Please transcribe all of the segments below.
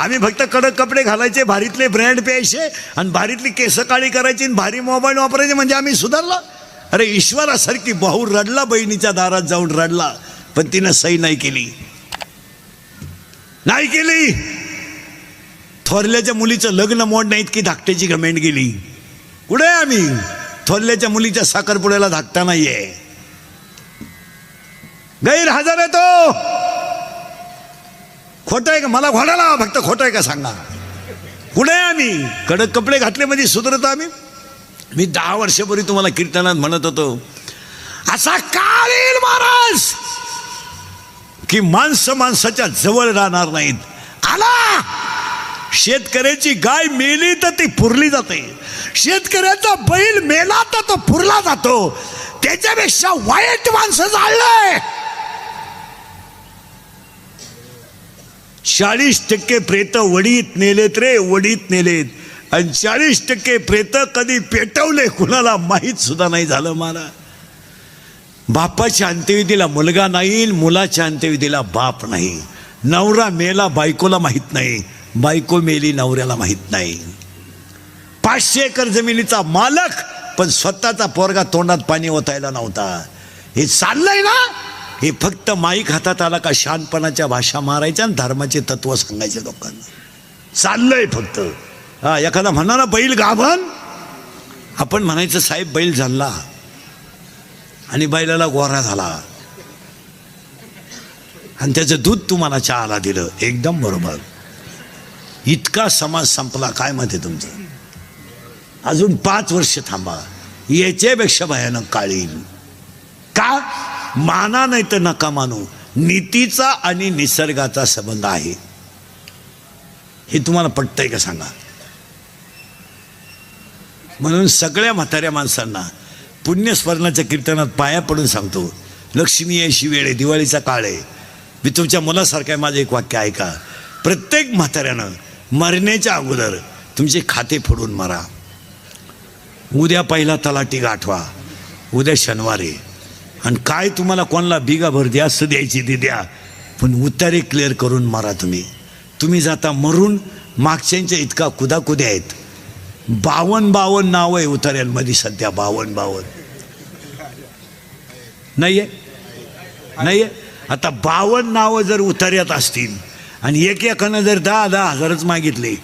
आम्ही फक्त कडक कपडे घालायचे, भारीतले ब्रँड प्यायचे आणि भारीतली केस काळी करायची आणि भारी मोबाईल वापरायचे, म्हणजे आम्ही सुधारला. अरे ईश्वरासारखी भाऊ रडला, बहिणीच्या दारात जाऊन रडला, पण तिनं सही नाही केली. नाही केली. थोरल्याच्या मुलीचं लग्न मोडण्या इतकी धाकट्याची घमेंड गेली. कुठे आम्ही थोरल्याच्या मुलीच्या साखरपुड्याला धाकटा नाहीये. गैरहजर आहे तो. खोटं आहे का? मला घोडाला फक्त खोटं आहे का सांगा. कुठे आम्ही कडक कपडे घातले म्हणजे सुधरतो आम्ही. मी 10 वर्षापूर्वी तुम्हाला कीर्तनात म्हणत होतो, असा काळ येईल महाराज की माणसं माणसाच्या जवळ राहणार नाहीत. आला. शेतकऱ्याची गाय मेली तर ती पुरली जाते, शेतकऱ्याचा बैल मेला तर तो पुरला जातो. त्याच्यापेक्षा वाईट माणसं जाळलंय. 40% प्रेत वडीत नेलेत रे, वडीत नेलेत. आणि 40% प्रेत कधी पेटवले कुणाला माहीत सुद्धा नाही झालं. मला बापाच्या अंत्यविधीला मुलगा नाही, मुलाच्या अंत्यविधीला बाप नाही. नवरा मेला बायकोला माहीत नाही, बायको मेली नवऱ्याला माहीत नाही. 500 एकर जमिनीचा मालक पण स्वतःचा पोरगा तोंडात पाणी ओतायला नव्हता. हे चाललंय ना. हे फक्त माईक हातात आला का शहाणपणाच्या भाषा मारायच्या आणि धर्माचे तत्व सांगायचे लोकांना. चाललंय फक्त. हा, एखादा म्हणा ना बैल गाभण, आपण म्हणायचं साहेब बैल झाला आणि बैलाला गोरा झाला आणि त्याचं दूध तुम्हाला चहाला दिलं. एकदम बरोबर. इतका समाज संपला. काय मत आहे तुमचं? अजून 5 वर्ष थांबा, याच्यापेक्षा भयानक काळ येईल. का? माना नाही तर नका मानू, नीतीचा आणि निसर्गाचा संबंध आहे. हे तुम्हाला पटतंय का सांगा. म्हणून सगळ्या म्हाताऱ्या माणसांना पुण्यस्मरणाच्या कीर्तनात पाया पडून सांगतो, लक्ष्मी यायची वेळ आहे, दिवाळीचा काळ आहे. मी तुमच्या मुलासारखं आहे. माझं एक वाक्य ऐका. प्रत्येक म्हाताऱ्यानं मरण्याच्या अगोदर तुमचे खाते फोडून मरा. उद्या पहिला तलाठी गाठवा, उद्या शनिवार आहे. आणि काय तुम्हाला कोणाला बिगाभर द्या असं द्यायची ती द्या, पण उतारे क्लिअर करून मारा. तुम्ही जाता मरून. मागच्यांच्या इतका कुदाकुद्या आहेत. 52 नाव आहे उतार्यांमध्ये सध्या. 52 नाही आहे. आता 52 नावं जर उतार्यात असतील आणि एकानं जर 10,000 हजारच मागितले,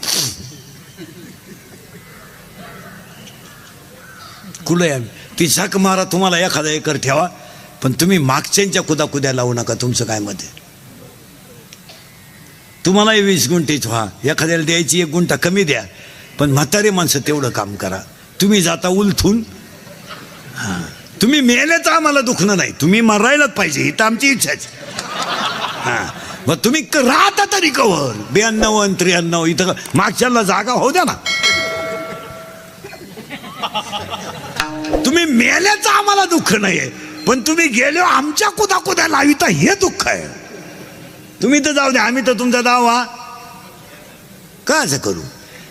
कुठे ती झक मारा. तुम्हाला 1,000 एकर ठेवा, पण तुम्ही मागच्यांच्या कुदाकुद्या लावू नका. तुमचं काय मत आहे? तुम्हालाही 20 गुंठेच व्हा, एखाद्याला द्यायची 1 गुंठा कमी द्या, पण म्हातारे माणसं तेवढं काम करा. तुम्ही जाता उलथून. हां, तुम्ही मेलेच आम्हाला दुखणं नाही, तुम्ही मरायलाच पाहिजे ही तर आमची इच्छाच. हां, मग तुम्ही राहता तरी कवर 92 आणि 93 इथं मागच्याला जागा होऊ द्या ना. तुम्ही मेल्याचं आम्हाला दुःख नाहीये, पण तुम्ही गेलो आमच्या कुदाकुद्या लाविता हे दुःख आहे. तुम्ही तर जाऊ द्या, आम्ही तर तुमचा दावा का असं करू.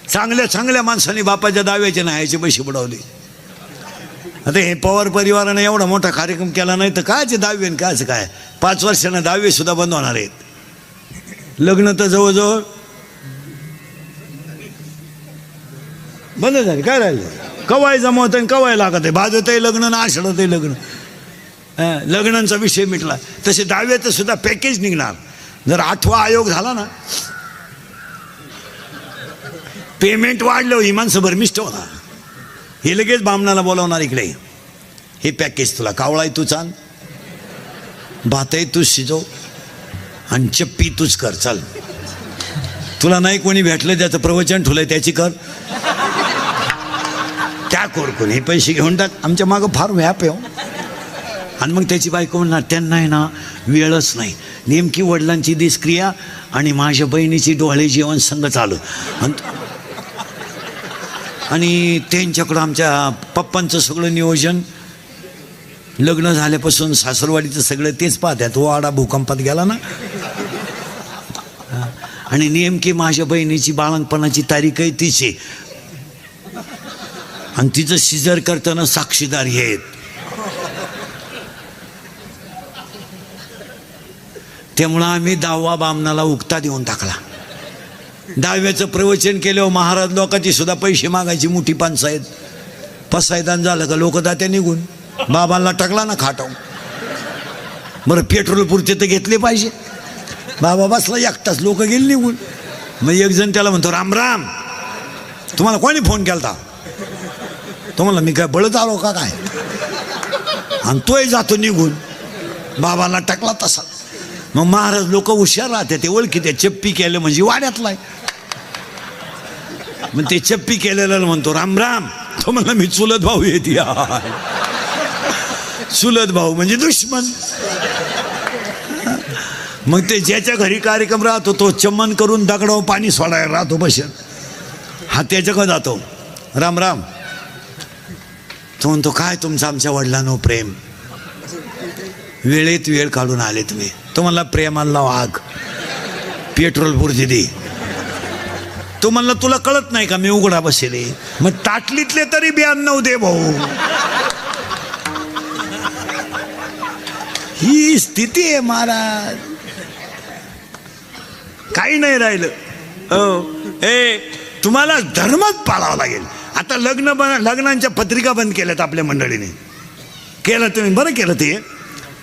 चांगल्या माणसांनी बापाच्या दाव्याचे नाही याचे पैसे बुडवले. आता हे पवार परिवाराने एवढा मोठा कार्यक्रम केला नाही तर कायचे दावे आणि कायचं काय. 5 वर्षांना दावे सुद्धा बंद होणार आहेत. लग्न तर जवळजवळ बंद झाले. काय राहिलं? कवाय जमवत आहे, कवाय लागत आहे, भाजत आहे लग्न ना आषाढत आहे लग्न. लग्नांचा विषय मिटला. तसे दाव्याचं सुद्धा पॅकेज निघणार. जर 8वा आयोग झाला ना, पेमेंट वाढलं ही माणसं भरमिष्ट होणार. हे लगेच बामणाला बोलावणार, इकडे हे पॅकेज तुला. कावळाय तू चाल, भातही तूच शिजव आणि चप्पी तूच कर. चाल, तुला नाही कोणी भेटलं त्याचं प्रवचन ठुलंय त्याची कर. त्या कोरकून हे पैसे घेऊन टाक. आमच्या मागं फार व्याप आहे. आणि मग त्याची बायको म्हणणार त्यांना आहे ना वेळच नाही. नेमकी वडिलांची दिसक्रिया आणि माझ्या बहिणीची डोळे जेवण संग चालू. आणि त्यांच्याकडं आमच्या पप्पांचं सगळं नियोजन. लग्न झाल्यापासून सासरवाडीचं सगळं तेच पाहतात. वाडा भूकंपात गेला ना. आणि नेमकी माझ्या बहिणीची बाळणपणाची तारीख आहे तिची, आणि तिचं सिजर करताना साक्षीदार हे आहेत. त्यामुळं आम्ही 10वा बामणाला उक्ता देऊन टाकला. दहाव्याचं प्रवचन केल्यावर महाराज लोकांची सुद्धा पैसे मागायची मोठी पंचायत. पसायदान झालं का लोक जाते निघून. बाबांना टाकला ना खाटाव. बरं पेट्रोल पुरते तर घेतले पाहिजे. बाबा बसला एकटाच, लोक गेले निघून. मग एक जण त्याला म्हणतो, राम राम, तुम्हाला कोणी फोन केलता? तुम्हाला मी काय बळत आलो का काय? आणि तोही जातो निघून. बाबांना टाकला तसा. मग महाराज लोक हुशार राहते, ते ओळखी त्या चप्पी केलं म्हणजे वाड्यातलाय. मग ते चप्पी केलेला म्हणतो, राम राम, तो म्हणला मी चुलत भाऊ येते. चुलत भाऊ म्हणजे दुश्मन. मग ते ज्याच्या घरी कार्यक्रम राहतो तो चम्मन करून दगडावर पाणी सोडायला राहतो बसत. हा त्याच्याकडे जातो, राम राम. तो म्हणतो, काय तुमचं आमच्या वडिलांनो प्रेम, वेळेत वेळ काढून आले तुम्ही. तो म्हणला, प्रेमाला वाघ, पेट्रोल पुरते दे. तो म्हणला, तुला कळत नाही का मी उघडा बसेले? मग ताटलीतले तरी 92 दे भाऊ. ही स्थिती आहे महाराज. काही नाही राहिलं. तुम्हाला धर्मच पाळावा लागेल. आता लग्नांच्या पत्रिका बंद केल्यात आपल्या मंडळीने. केलं तुम्ही, बरं केलं ते.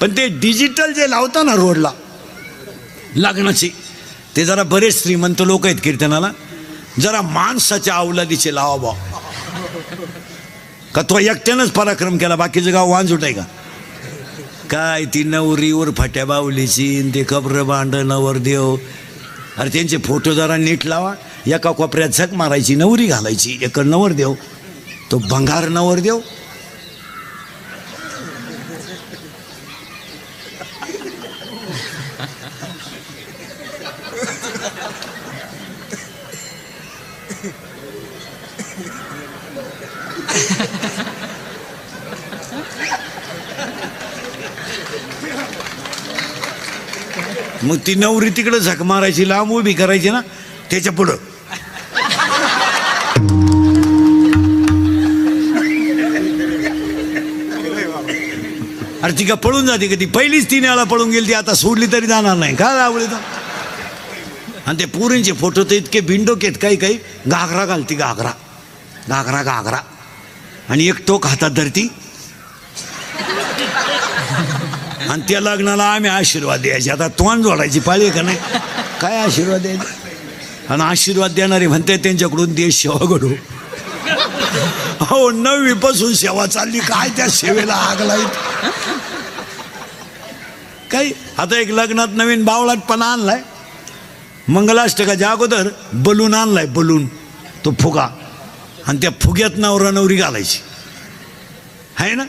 पण ते डिजिटल जे लावता ना रोडला लग्नाचे, ते जरा बरेच श्रीमंत लोक आहेत कीर्तनाला, जरा माणसाच्या अवलादीचे लावा बा. का तो एकट्यानंच पराक्रम केला, बाकीचं गाव वांझुट आहे का काय? ती नवरीवर फाट्या बावलीची, ते कब्र भांड नवरदेव. अरे त्यांचे फोटो जरा नीट लावा. एका कोपऱ्यात झक मारायची, नवरी घालायची, एक नवरदेव, तो भंगार नवरदेव. मग ती नवरी तिकडे झक मारायची, लांब उभी करायची ना त्याच्या पुढं. अरे ती का पळून जाते का? ती पहिलीच 3 वेळा पळून गेली, ती आता सोडली तरी जाणार नाही का आवडली तर. आणि ते पोरींचे फोटो तर इतके बिंडोकेत, काही काही घागरा घालती, घागरा घागरा घागरा, आणि एक टोक हातात धरती. आणि त्या लग्नाला आम्ही आशीर्वाद द्यायचे. आता तोंड जोडायची पाळी का नाही? काय आशीर्वाद द्यायचे? आणि आशीर्वाद देणारे म्हणते त्यांच्याकडून देश सेवा घडू. हो, 9वी पासून सेवा चालली, काय त्या सेवेला आग लाईत काही. आता एक लग्नात नवीन बावळाटपणा आणलाय. मंगलाष्टकाच्या अगोदर बलून आणलाय, बलून, तो फुगा, आणि त्या फुग्यात नवरा नवरी घालायची आहे ना,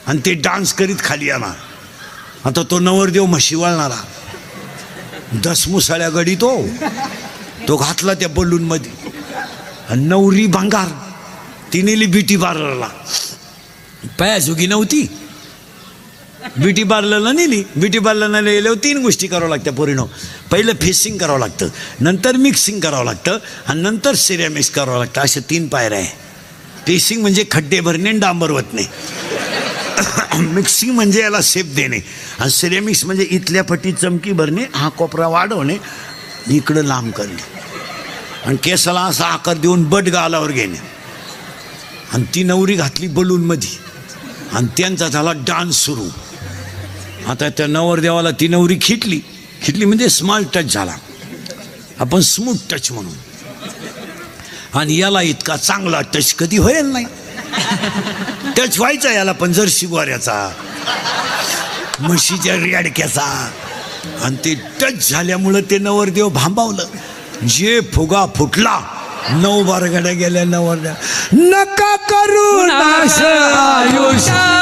आणि ते डान्स करीत खाली येणार. आता तो नवरदेव म्हशी वळणारा, 10 मुसाळ्या गडी तो घातला त्या बलून मध्ये. आणि नवरी भांगार, ती नेली ब्युटी पार्लरला. पायाजुगी नव्हती, ब्युटी पार्लरला नेली. ब्युटी पार्लरला नेल्यावर 3 गोष्टी करावं लागत्या पोरीनो. पहिलं फेसिंग करावं लागतं, नंतर मिक्सिंग करावं लागतं, आणि नंतर सिरॅमिक्स करावं लागतं. अशा 3 पायऱ्या आहे. फेसिंग म्हणजे खड्डे भरणे आणि डांबर वतणे. मिक्सिंग म्हणजे याला शेप देणे, आणि सिरेमिक्स म्हणजे इथल्या पट्टी चमकी भरणे, हा कोपरा वाढवणे, इकडं लांब करणे, आणि केसाला असा आकार देऊन बट गालावर घेणे. आणि ती नवरी घातली बलूनमध्ये, आणि त्यांचा झाला डान्स सुरू. आता त्या नवरदेवाला ती नवरी खिटली म्हणजे स्मॉल टच झाला, आपण स्मूथ टच म्हणून. आणि याला इतका चांगला टच कधी होईल नाही. टच व्हायचा याला पण जर्सी गोऱ्याचा, म्हशीच्या रेडक्याचा. आणि ते टच झाल्यामुळं ते नवरदेव भांबावलं. जे फुगा फुटला, 9 बारगड्या गेल्या नवरदेव. नका करू नाश आयुष्यात,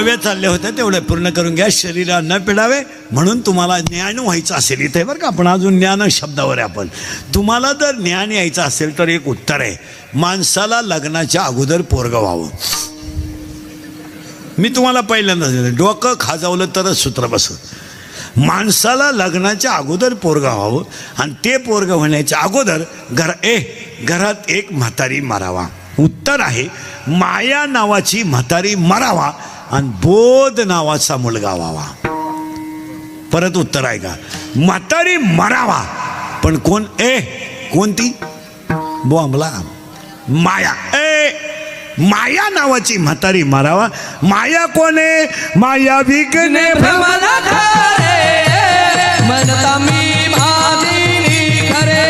ओव्या चालल्या होत्या तेवढ्या पूर्ण करून घ्या. शरीरा न पिडावे म्हणून तुम्हाला ज्ञान व्हायचं असेल, इथे बरं का आपण अजून ज्ञान शब्दावर आहे आपण. तुम्हाला जर ज्ञान यायचं असेल तर एक उत्तर आहे, माणसाला लग्नाच्या अगोदर पोरगं व्हावं. मी तुम्हाला पहिल्यांदा डोकं खाजावलं तरच सूत्र बसत. माणसाला लग्नाच्या अगोदर पोरगं व्हावं आणि ते पोरगं होण्याच्या अगोदर घरात एक म्हातारी मारावा. उत्तर आहे माया नावाची म्हातारी मरावा आणि बोध नावाचा मुलगा व्हावा. परत उत्तर आहे का, म्हातारी मरावा पण कोण कोणती बोंबला माया. माया नावाची म्हातारी मारावा. माया कोणे, माया विकने भ्रमला खरे मनता मी भादिनी खरे.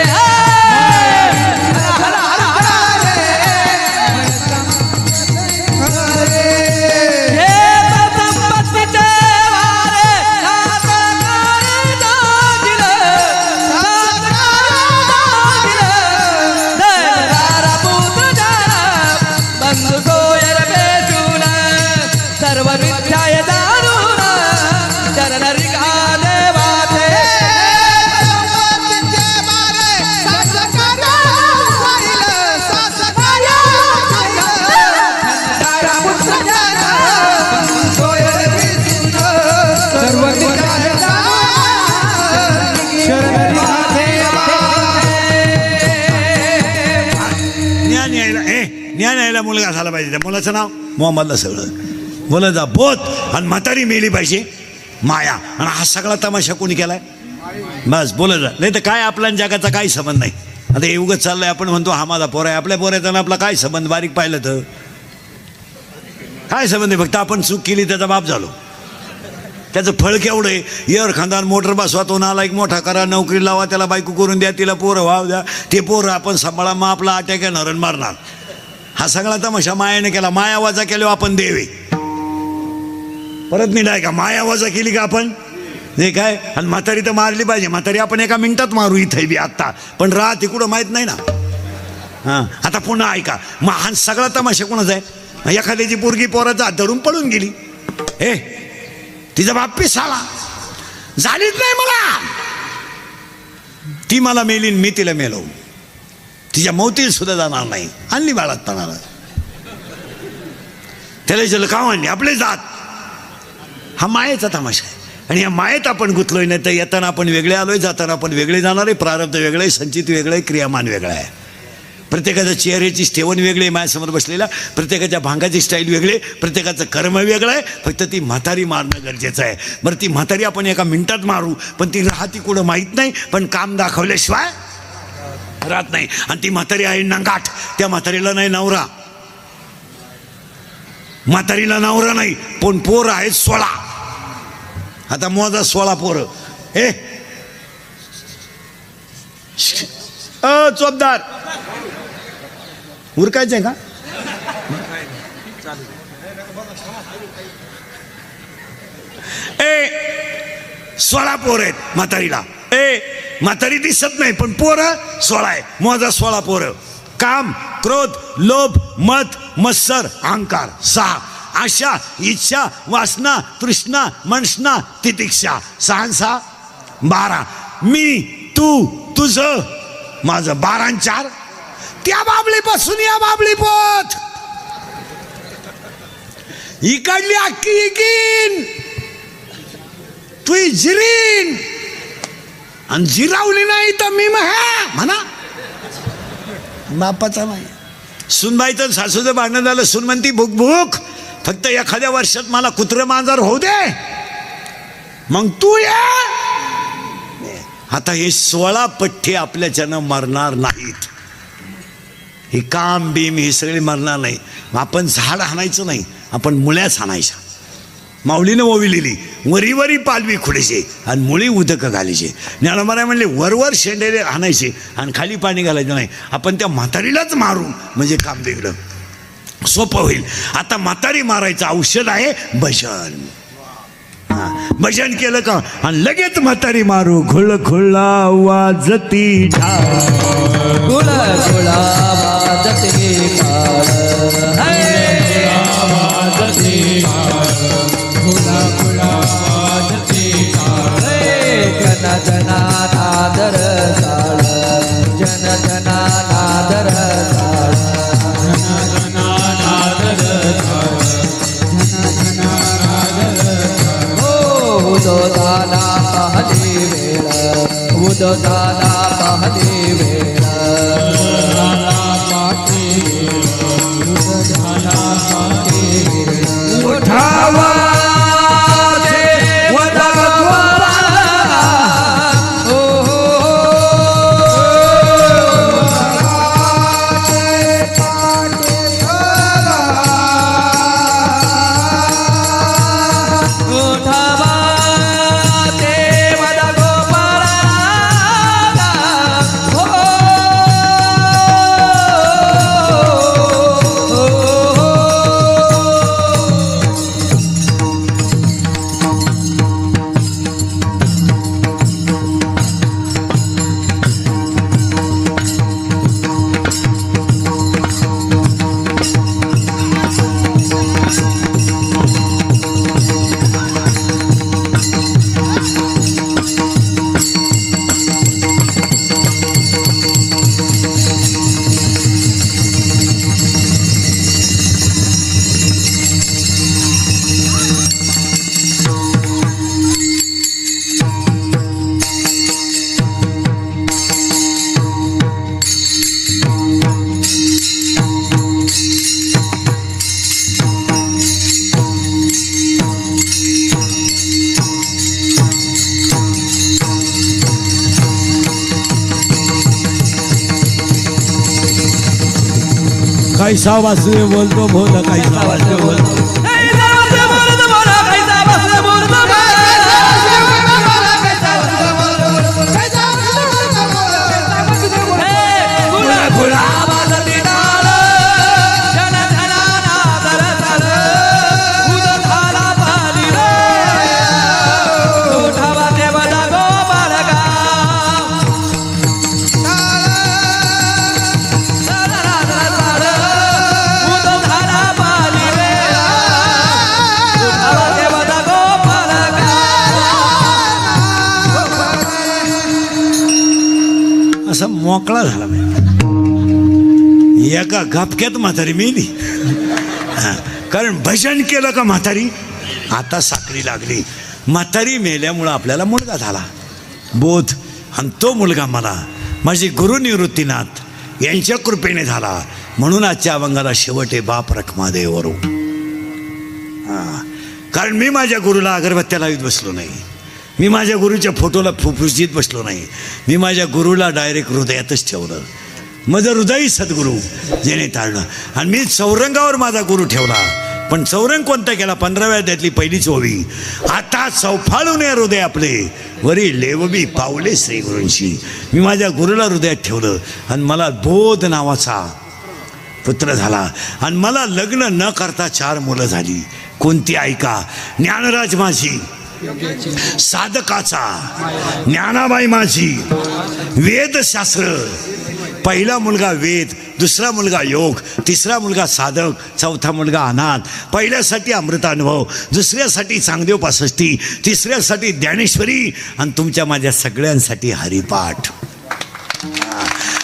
ज्ञान यायला मुलगा झाला पाहिजे. त्या मुलाचं नाव मोहम्मदला सगळं मुलाचा बोध आणि म्हातारी मेली पाहिजे माया. आणि हा सगळा तमाशा कोणी केलाय, बस बोलत जा. नाही तर काय आपल्या जगाचा काही संबंध नाही. आता हे उगत चाललंय, आपण म्हणतो हा माझा पोर आहे, आपल्या पोराचा ना आपला काय संबंध, बारीक पाहिलं तर काय संबंध आहे. फक्त आपण चूक केली त्याचा बाप झालो. त्याचं फळ केवढं आहे, एअर खानदान मोटर बसवा, तो नाला एक मोठा करा, नोकरी लावा, त्याला बायको करून द्या, तिला पोरं व्हाव द्या, ते पोरं आपण सांभाळा, मग आपला अटॅक येणार आणि मारणार. हा सगळा तमाशा मायाने केला. माया वजा केलो आपण देवे. परत मी नाही का माया वजा केली का आपण हे काय. आणि म्हातारी तर मारली पाहिजे. म्हातारी आपण एका मिनिटात मारू इथे बी आत्ता, पण राहते कुठं माहीत नाही ना. हां आता पुन्हा ऐका, मग हा सगळा तमाशा कोणाचा आहे. एखाद्याची पोरगी पोराचा हात धरून पळून गेली, तिचा बाप पिसाला झालीच नाही मला, ती मला मेली मी तिला मेलो, तिच्या मौतीला सुद्धा जाणार नाही. आणली बाळात पणाला, त्याला जल का आणली आपले जात. हा मायेचा तमाशा आहे. आणि या मायेत आपण गुंतलोय. नाही तर येताना आपण वेगळे आलोय, जाताना आपण वेगळे जाणार आहे. प्रारब्ध वेगळं आहे, संचित वेगळं आहे, क्रियामान वेगळं आहे. प्रत्येकाच्या चेहऱ्याची ठेवण वेगळी आहे माझ्यासमोर बसलेला, प्रत्येकाच्या भांगाची स्टाईल वेगळी, प्रत्येकाचं कर्म वेगळं आहे. फक्त ती म्हातारी मारणं गरजेचं आहे. बरं ती म्हातारी आपण एका मिनिटात मारू, पण ती राहती कुठं माहीत नाही. पण काम दाखवल्याशिवाय राहत नाही. आणि ती म्हातारी आहे नंगाट. त्या म्हातारीला नाही नवरा, म्हातारीला नवरा नाही, पण पोर आहेत 16. आता मोजा 16 पोरं. चोपदार उरकायचंय का. 16 पोर आहेत म्हातारीला. म्हातारी दिसत नाही पण पोरं 16 आहे. मोजा 16 पोरं. काम, क्रोध, लोभ, मत, मत्सर, अहंकार 6. आशा, इच्छा, वासना, तृष्णा, मनष्णा, तितिक्षा 6 12. मी, तू, तुझं, माझं 12 आणि 4. त्या बाबलीपासून या बाबली पोत इकडली अक्की इकीन तू जिरीन आणि जिरावली नाही तर मी म्हणा बापाचा नाही. सुनबाईचं सासूचं भांडण झालं, सुन म्हणती भूक भूक, फक्त एखाद्या वर्षात मला कुत्र मांजर होऊ दे, मग तू ये. आता हे 16 पठ्ठे आपल्याच्यानं मरणार नाहीत. हे काम बीम हे सगळे मरणार नाही. आपण झाड हाणायचं नाही, आपण मुळ्याच हाणायच्या. माऊलीनं ओविलेली वरी वरी पालवी खुडायचे आणि मुळी उदक घालायचे. ज्ञानोबा म्हणले वरवर शेंडेले हाणायचे आणि खाली पाणी घालायचं नाही. आपण त्या म्हातारीलाच मारू म्हणजे काम वेगळं सोपं होईल. आता म्हातारी मारायचं औषध आहे भजन. भजन केलं का आणि लगेच म्हातारी मारू. खुळ खुळा वाजती खुळ खुळा वाजती उदोताना पहली वेळ उदोताना पहली वेळ उठावा कैसा वासुदेव बोलतो भोला कैसा वासुदेव बोलतो असा मोकळा झाला एका गपक्यात म्हातारी मेली. कारण भजन केलं का म्हातारी आता साखळी लागली. म्हातारी मेल्यामुळं आपल्याला मुलगा झाला बोध, आणि तो मुलगा मला माझे गुरु निवृत्तीनाथ यांच्या कृपेने झाला. म्हणून आजच्या अभंगाला शेवटे बाप रखमादेवरू. कारण मी माझ्या गुरुला अगरबत्त्या लावीत बसलो नाही, मी माझ्या गुरुच्या फोटोला फुफुशीत बसलो नाही, मी माझ्या गुरुला डायरेक्ट हृदयातच ठेवलं. माझं हृदयी सद्गुरू जेणे ताळलं. आणि मी चौरंगावर माझा गुरु ठेवला. पण चौरंग कोणता केला? 15व्या अध्यायातली पहिली ओवी. आता चौफाळून हृदय आपले वरी लेवबी पावले श्री गुरूंशी. मी माझ्या गुरुला हृदयात ठेवलं आणि मला बोध नावाचा पुत्र झाला. आणि मला लग्न न करता 4 मुलं झाली. कोणती ऐका? ज्ञानराज माझी साधकाचा, ज्ञानाबाई माझी वेदशास्त्र. पहिला मुलगा वेद, दुसरा मुलगा योग, तिसरा मुलगा साधक, चौथा मुलगा अनाथ. पहिल्यासाठी अमृतानुभव, दुसऱ्यासाठी चांगदेव 65, तिसऱ्यासाठी ज्ञानेश्वरी आणि तुमच्या माझ्या सगळ्यांसाठी हरिपाठ.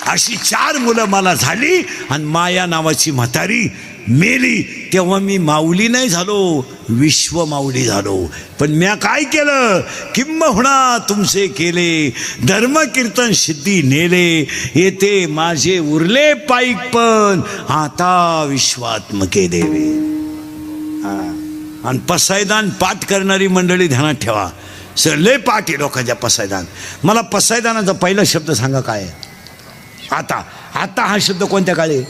अशी 4 मुलं मला झाली. आणि माया नावाची म्हातारी मेली. तेव्हा मी माऊली नाही झालो, विश्व माऊली झालो. पण म्या काय केलं? किंबहुना तुमचे केले धर्म कीर्तन सिद्धी नेले. येते माझे उरले पाईक पण आता विश्वात्मके देवे. आणि पसायदान पाठ करणारी मंडळी ध्यानात ठेवा. सर लय पाठ आहे लोकांच्या पसायदान. मला पसायदानाचा पहिला शब्द सांगा काय आहे? आता आता हा शब्द कोणत्या काळी?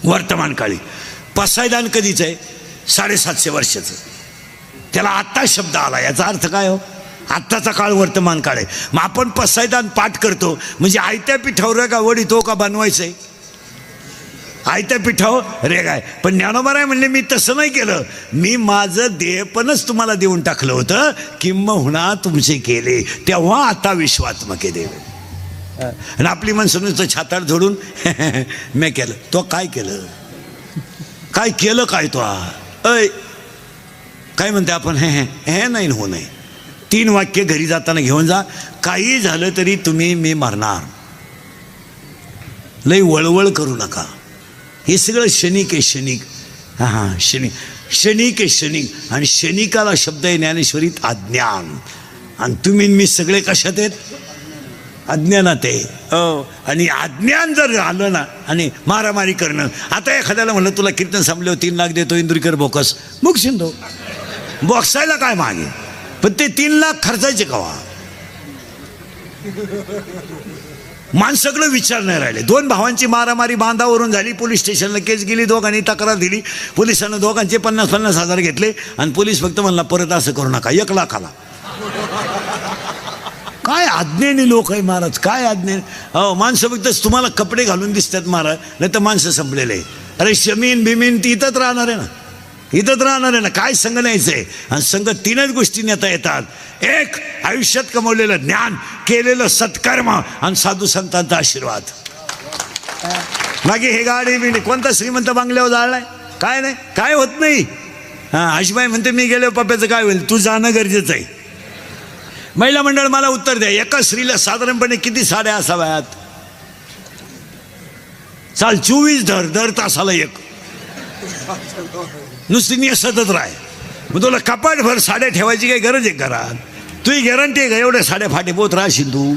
वर्तमान काळी. पसायदान कधीच आहे? 750 वर्षाचं. त्याला आत्ता शब्द आला. याचा अर्थ काय हो? आत्ताचा काळ वर्तमान काळ आहे. मग आपण पसायदान पाठ करतो म्हणजे आयत्या पिठावर का वडीतो का बनवायचं आहे? आयत्या पिठावर रे काय. पण ज्ञानोबा म्हणले मी तसं नाही केलं, मी माझं देहपणच तुम्हाला देऊन टाकलं होतं. किंबहुना तुमचे केले तेव्हा आता विश्वात्मके देवे. आणि आपली माणसं नुसतं छाताड झोडून मी केलं. तो काय केलं? काय केलं काय? तो अय काय म्हणते आपण? हे नाही हो नाही. 3 वाक्य घरी जाताना घेऊन जा. काही झालं तरी तुम्ही मी मारणार. लई वळवळ करू नका. हे सगळं क्षणिक आहे, क्षणिक. हां क्षणिक. क्षणिक आहे क्षणिक. आणि क्षणिकाला शब्द आहे ज्ञानेश्वरीत अज्ञान. आणि तुम्ही मी सगळे कशात आहेत? अज्ञानात आहे. आणि अज्ञान जर आलं ना आणि मारामारी करणं. आता एखाद्याला म्हणलं तुला कीर्तन संपल्यावर 3 लाख देतो इंदुरीकर बोकस, मुकशील तो. बॉक्सायला काय मागे, पण ते 3 लाख खर्चायचे कवा? माणसाकडे विचार नाही राहिले. 2 भावांची मारामारी बांधावरून झाली, पोलीस स्टेशनला केस गेली, दोघांनी तक्रार दिली, पोलिसांना दोघांचे 50-50 हजार घेतले आणि पोलीस फक्त म्हणला परत असं करू नका, 1 लाखाला. काय अज्ञानी लोक आहे महाराज, काय अज्ञानी. माणसं फक्त तुम्हाला कपडे घालून दिसतात महाराज, नाही तर माणसं संपलेले आहे. अरे शमीन बिमीन ती इथंच राहणार आहे ना, इथंच राहणार आहे ना. काय संघ न्यायचं आहे? आणि संघ 3च गोष्टी नेता येतात. एक, आयुष्यात कमवलेलं ज्ञान, केलेलं सत्कर्म आणि साधू संतांचा आशीर्वाद. बाकी हे गाडी बिडी कोणता श्रीमंत बांगल्यावर जाळलाय? काय नाही, काय होत नाही. आशबाई म्हणते मी गेलो पप्प्याचं काय होईल? तू जाणं गरजेचं आहे. महिला मंडळ मला उत्तर द्या, एका स्त्रीला साधारणपणे किती साड्या असाव्यात? चाल 24 दर तासाला 1. नुसती नेसतच राह. मग तुला कपाटभर साड्या ठेवायची काही गरज आहे घरात? तुझी गॅरंटी आहे का एवढ्या साड्या फाटे पोत राहशील तू?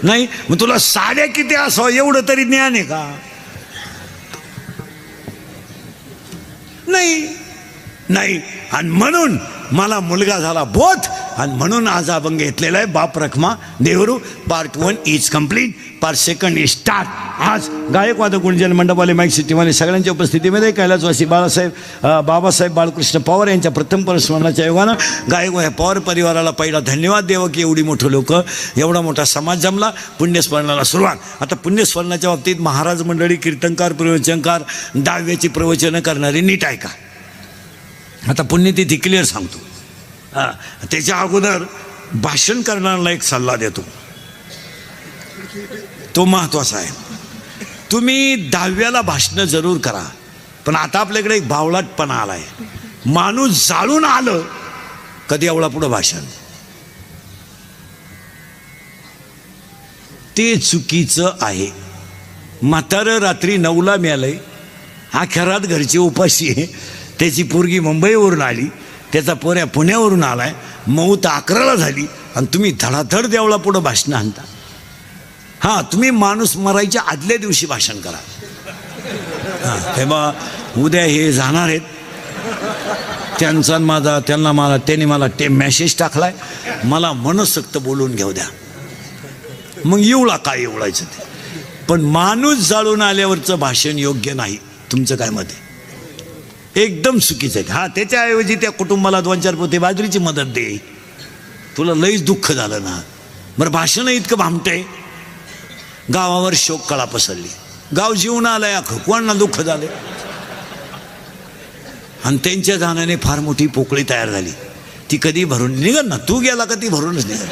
नाही. मग तुला साड्या किती असावं एवढं तरी ज्ञान आहे का? नाही नाही. आणि म्हणून मला मुलगा झाला बोध, आणि म्हणून आज अभंग घेतलेला आहे. बाप रखमा देवरू part 1 is complete, part 2 is start. आज गायक वादक गुंजन मंडपवाले माईक सिटीवाले सगळ्यांच्या उपस्थितीमध्ये कैलासवासी बाबासाहेब बाळकृष्ण पवार यांच्या प्रथम परस्मरणाच्या योगानं गायक व ह्या पवार परिवाराला पहिला धन्यवाद द्यावं की एवढी मोठं लोक, एवढा मोठा समाज जमला. पुण्यस्मरणाला सुरुवात. आता पुण्यस्मरणाच्या बाबतीत महाराज मंडळी, कीर्तनकार, प्रवचनकार, दहाव्याची प्रवचनं करणारी नीट ऐका. आता पुण्यतिथी क्लिअर सांगतो. त्याच्या अगोदर भाषण करणाऱ्याला एक सल्ला देतो, तो महत्वाचा आहे. तुम्ही 10व्याला भाषणं जरूर करा, पण आता आपल्याकडे एक बावळटपणा आलाय. माणूस जाळून आलं कधी एवढा पुढं भाषण, ते चुकीचं आहे. म्हातारं रात्री 9ला मिळालंय, अखेरात घरची उपाशी आहे, त्याची पोरगी मुंबईवरून आली, त्याचा पोऱ्या पुण्यावरून आलाय, मौत 11ला झाली, आणि तुम्ही धडाधड देवळा पुढं भाषण आणता. हां, तुम्ही माणूस मरायच्या आदल्या दिवशी भाषण करा. हां, हे बा उद्या हे जाणार आहेत, त्यांचा माझा त्यांना मला त्यांनी मला मेसेज टाकलाय, मला मनसोक्त बोलून घेऊ द्या. मग एवढा काय एवढायचं ते. पण माणूस जाळून आल्यावरचं भाषण योग्य नाही. तुमचं काय मत आहे? एकदम चुकीचं आहे. हा, त्याच्याऐवजी त्या कुटुंबाला 2-4 पोते बाजरीची मदत दे. तुला लईच दुःख झालं ना. बरं, भाषण इतकं भामटंय, गावावर शोक कळा पसरली, गाव जीवन आलंय अख्खं, कोणाला दुःख झालं. आणि त्यांच्या जाण्याने फार मोठी पोकळी तयार झाली. ती कधी भरून निघल ना, तू गेला का ती भरूनच निघल.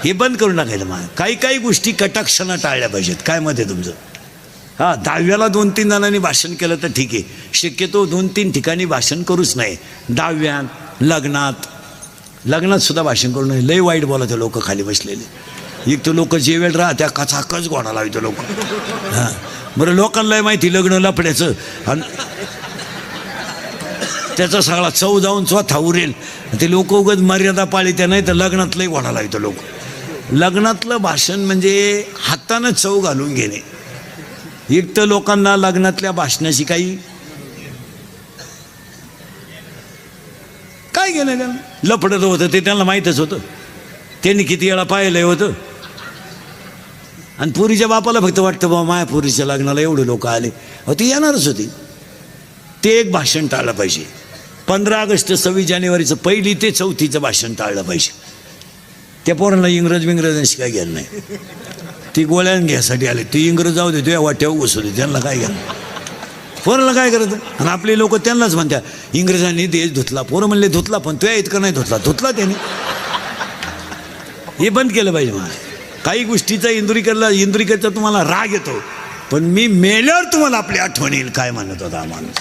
हे बंद करून टाकायचं. मला काही गोष्टी कटाक्षानं टाळल्या पाहिजेत. काय मत आहे तुमचं? हां, 10व्याला 2-3 जणांनी भाषण केलं तर ठीक आहे. शक्यतो 2-3 ठिकाणी भाषण करूच नाही. 10व्यात, लग्नात सुद्धा भाषण करू नये. लय वाईट बोलायचं लोक खाली बसलेले. एक तर लोक जेवेल राहत्या कचाकच गोडा लावतो लोक. हां, बरं, लोकांना माहिती लग्न लफड्याचं, आणि त्याचा सगळा चव जाऊन चौथा उरेल. ते लोक उगत मर्यादा पाळीत्या, नाही तर लग्नातलंही गोडा लावतो लोक. लग्नातलं भाषण म्हणजे हातानं चव घालून घेणे. एक तर लोकांना लग्नातल्या भाषणाशी काही काय गेलं का, लफडत होतं ते त्यांना माहीतच होतं. त्यांनी किती वेळा पाहिलं होतं. आणि पुरीच्या बापाला फक्त वाटतं बाबा माया पुरीच्या लग्नाला एवढे लोक आले, अहो ती येणारच होती. ते एक भाषण टाळलं पाहिजे. 15 ऑगस्ट 26 जानेवारीचं 1 ते 4 भाषण टाळलं पाहिजे. त्या पोरांना इंग्रजांशी काय घ्यायला नाही. ती गोळ्यान घ्यायसाठी आले, ती इंग्रज जाऊ दे, तुझ्या वाट्यावर घुसवले, त्यांना काय घ्या. पोराला काय करतं. आणि आपले लोक त्यांनाच म्हणतात इंग्रजांनी देश धुतला. पोरं म्हणले धुतला, पण तुया इतकं नाही धुतला त्याने. हे बंद केलं पाहिजे. मला काही गोष्टीचा इंदुरीकरचा तुम्हाला राग येतो, पण मी मेल्यावर तुम्हाला आपली आठवण येईल काय म्हणत होता माणूस.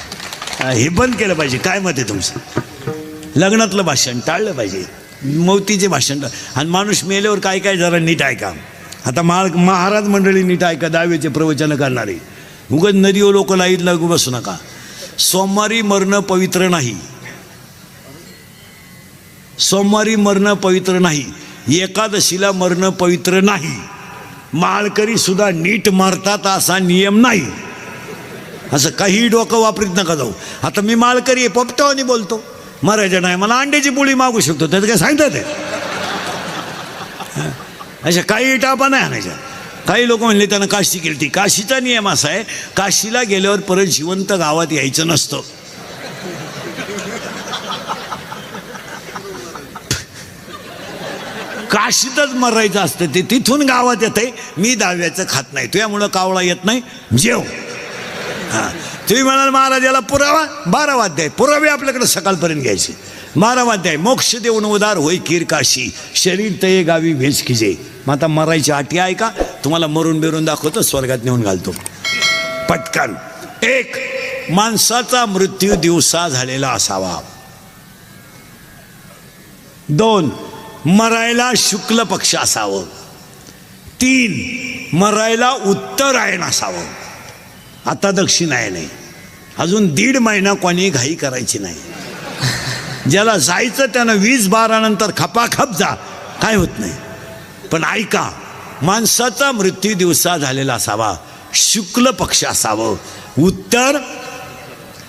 हे बंद केलं पाहिजे. काय मत आहे तुमचं? लग्नातलं भाषण टाळलं पाहिजे, मौतीचे भाषण. आणि माणूस मेल्यावर काय जरा नीट ऐका. आता महाराज मंडळी नीट ऐका. 10वेचे प्रवचन करणारे उगाच नदीवर लोक लाईत लागू बसू नका. सोमवारी मरणं पवित्र नाही, सोमवारी मरणं पवित्र नाही, एकादशीला मरणं पवित्र नाही, माळकरी सुद्धा नीट मरतात असा नियम नाही. असं काही डोकं वापरीत नका जाऊ. आता मी माळकरी आहे, पोपटावानी बोलतो, मरायचं नाही, मला अंड्याची पोळी मागू शकतो, त्याचं काय सांगतात ते? अशा काही टापा नाही आणायच्या. काही लोक म्हणले त्यानं काशी केली. काशीचा नियम असा आहे, काशीला गेल्यावर परत जिवंत गावात यायचं नसतं. काशीतच मरायचं असतं, ते तिथून गावात येतंय. मी दहाव्याचं खात नाही, तुझ्यामुळं कावळा येत नाही, जेव. हां, तुम्ही म्हणाल महाराजाला पुरावा, 12 वाद्य आहे. पुरावे आपल्याकडे सकाळपर्यंत घ्यायचे. 12 वाद्य आहे. मोक्ष देऊन उदार होई कीर काशी, शरीर तये गावी भेज किजे. मग आता मरायची आटी आहे का? तुम्हाला मरून बिरून दाखवतो, स्वर्गात नेऊन घालतो पटकन. 1, माणसाचा मृत्यू दिवसा झालेला असावा. 2, मरायला शुक्ल पक्ष असावं. 3, मरायला उत्तरायण असावं. आता दक्षिणायन आहे. अजून 1.5 महिना कोणी घाई करायची नाही. ज्याला जायचं त्यानं 20-12 नंतर खपाखप जा, काय होत नाही. पण ऐका, माणसाचा मृत्यू दिवसा झालेला असावा, शुक्ल पक्ष असावं, उत्तर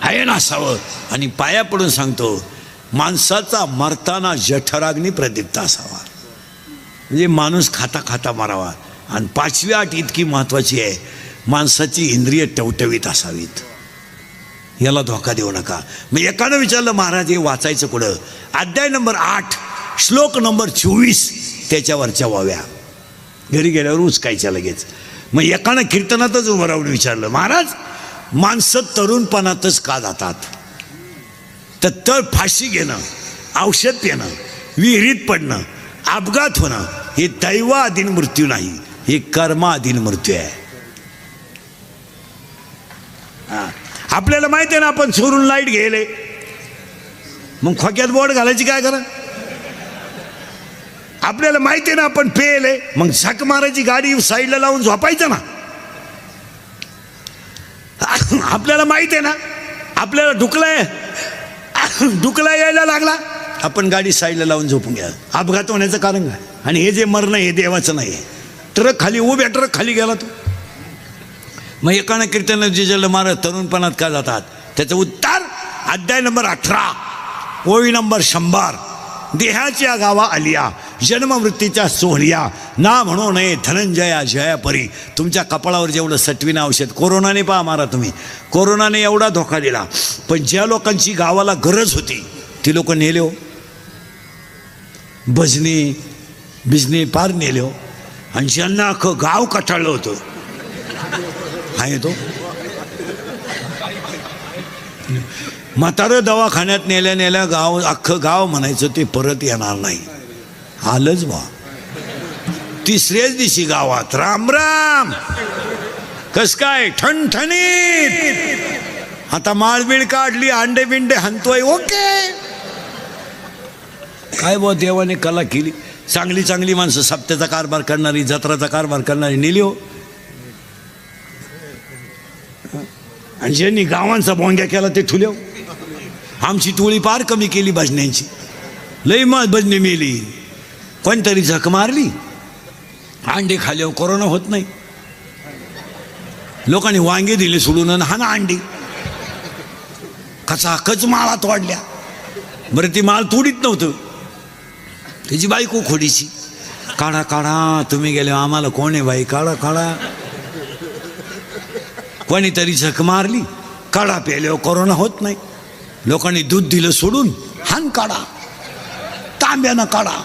आयन असावं, आणि पाया पडून सांगतो, माणसाचा मरताना जठराग्नी प्रदीप्त असावा. म्हणजे माणूस खाता खाता मरावा. आणि 5वी अट इतकी महत्त्वाची आहे, माणसाची इंद्रिय टवटवीत असावीत. याला धोका देऊ नका. मग एकानं विचारलं, महाराज हे वाचायचं कुठं? अध्याय नंबर 8 श्लोक नंबर 24 त्याच्यावरच्या वाव्या घरी गेल्यावर उचकायच्या लगेच. मग एकानं कीर्तनातच उभं राहून विचारलं, महाराज माणसं तरुणपणातच का जातात? तर फाशी घेणं, औषध पिणं, विहिरीत पडणं, अपघात होणं हे दैवाधीन मृत्यू नाही, हे कर्माधीन मृत्यू आहे. आपल्याला माहिती आहे ना, आपण चोरून लाईट गेले, मग खोक्यात बोर्ड घालायची काय करा? आपल्याला माहिती आहे ना, आपण पेले, मग झक मारायची, गाडी साईडला लावून झोपायचं ना. आपल्याला माहिती आहे ना, आपल्याला ढुकला यायला लागला, आपण गाडी साईडला लावून झोपून घ्या. अपघात होण्याचं कारण काय? आणि हे जे मरणं हे देवाचं नाही आहे. ट्रक खाली उभ्या, ट्रक खाली गेला तो. मग एकानं कीर्तन जिजलं, महाराज तरुणपणात का जातात? त्याचं उत्तर अध्याय नंबर 18 ओळी नंबर 100. देहाच्या गावा आलिया, जन्ममृत्यूच्या सोहलिया, ना म्हणू नये धनंजया जया परी. तुमच्या कपाळावर जेवढं सटवीनं औषध, कोरोनाने पहा मारा तुम्ही, कोरोनाने एवढा धोका दिला, पण ज्या लोकांची गावाला गरज होती ती लोक नेले हो, भजनी बिजनी पार नेले हो. आणि ज्यांना अख्खं गाव कटाळलं होतं, हा येतो म्हातारं दवाखान्यात नेल्या गाव, अख्खं गाव म्हणायचं ते परत येणार नाही. आलंच बा. 3ऱ्याच दिवशी गावात राम राम, कस काय ठणठणीत. आता माळबीळ काढली, अंडे बिंडे हंतोय, ओके. काय बा, देवाने कला केली. चांगली चांगली माणसं, सप्त्याचा कारभार करणारी, जत्राचा कारभार करणारी नेली हो. आणि ज्यांनी गावांचा बोंग्या केला ते ठुले हो. आमची टोळी पार कमी केली भजन्यांची, लई मग भजने मेली. कोणतरी झक मारली, अंडे खाल्यावर कोरोना होत नाही. लोकांनी वांगे दिले सोडून, हा ना अंडी कचाकच माळा तोडल्या. बरं, ती माळ तोडीत नव्हतं, त्याची बायको खोडीची. काढा काढा, तुम्ही गेले, आम्हाला कोण आहे बाई, काढा काढा. कोणीतरी झक मारली, काढा प्यायल्यावर कोरोना होत नाही. लोकांनी दूध दिलं सोडून, हान काढा, तांब्यानं काढा.